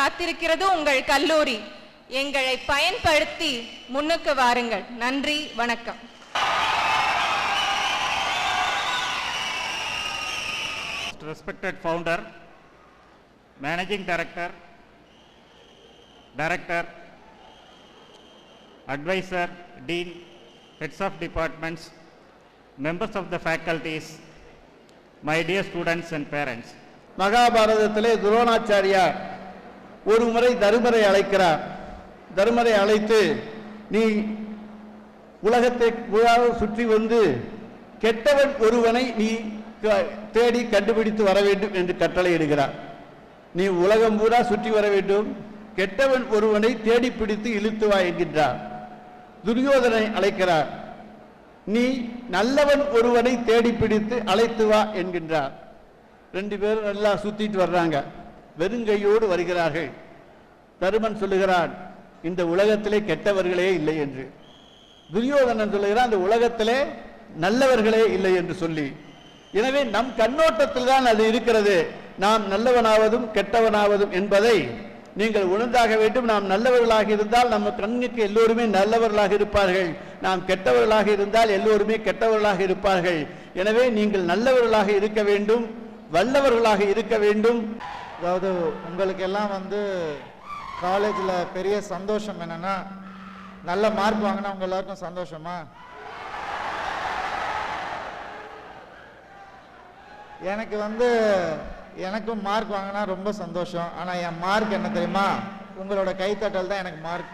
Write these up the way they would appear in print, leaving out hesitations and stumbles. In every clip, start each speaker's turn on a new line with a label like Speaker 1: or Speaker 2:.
Speaker 1: காத்திருக்கிறது உங்கள் கல்லூரி. எங்களை பயன்படுத்தி முன்னுக்கு வாருங்கள். நன்றி, வணக்கம்.
Speaker 2: Respected founder, managing director, advisor, dean, heads of departments, members of the faculties, my dear students and parents.
Speaker 3: மகாபாரதத்திலே Dronacharya ஒரு முறை தருமரை அழைக்கிறார். தருமரை அழைத்து, நீ உலகத்தை சுற்றி வந்து கெட்டவன் ஒருவனை நீ தேடி கண்டுபிடித்து வர வேண்டும் என்று கட்டளை இடுகிறார். நீ உலகம் பூரா சுற்றி வர வேண்டும், கெட்டவன் ஒருவனை தேடி பிடித்து இழுத்து வா என்கின்றார். துரியோதனை அழைக்கிறார். நீ நல்லவன் ஒருவனை தேடி பிடித்து அழைத்து வா என்கின்றார். ரெண்டு பேரும் நல்லா சுத்திட்டு வர்றாங்க. வெறுங்கையோடு வருகிறார்கள். தருமன் சொல்லுகிறான், இந்த உலகத்திலே கெட்டவர்களே இல்லை என்று. துரியோதனன் சொல்லுகிறான், இந்த உலகத்திலே நல்லவர்களே இல்லை என்று சொல்லி. எனவே நம் கண்ணோட்டத்தில் தான் அது இருக்கிறது. நாம் நல்லவனாவதும் கெட்டவனாவதும் என்பதை நீங்கள் உணர்ந்தாக வேண்டும். நாம் நல்லவர்களாக இருந்தால் நம்ம கண்ணுக்கு எல்லோருமே நல்லவர்களாக இருப்பார்கள். நாம் கெட்டவர்களாக இருந்தால் எல்லோருமே கெட்டவர்களாக இருப்பார்கள். எனவே நீங்கள் நல்லவர்களாக இருக்க வேண்டும், வல்லவர்களாக இருக்க வேண்டும்.
Speaker 4: அதாவது உங்களுக்கு எல்லாம் காலேஜில் பெரிய சந்தோஷம் என்னன்னா, நல்ல மார்க் வாங்கினா உங்க எல்லாருக்கும் சந்தோஷமா? எனக்கும் மார்க் வாங்கினா ரொம்ப சந்தோஷம். ஆனால் என் மார்க் என்ன தெரியுமா? உங்களோட கைத்தட்டல் தான் எனக்கு மார்க்.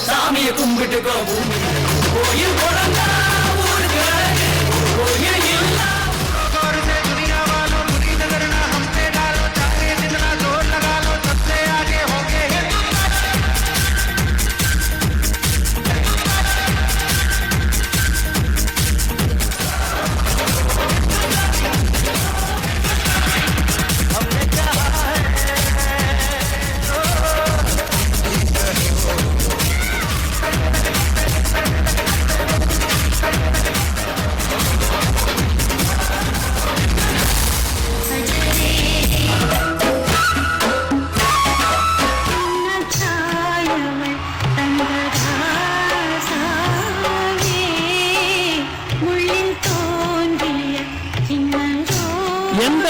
Speaker 5: சாமியை கும்பிட்டுக்கோ. கோயில் குழந்தா ஊருக்கு அழகு, கோயில் இல்லா दुनिया वालों मुरीद करना हम पे डालो, चाहे जितना जोर लगा लो, सबसे आगे होंगे हमने कहा है।
Speaker 6: எந்த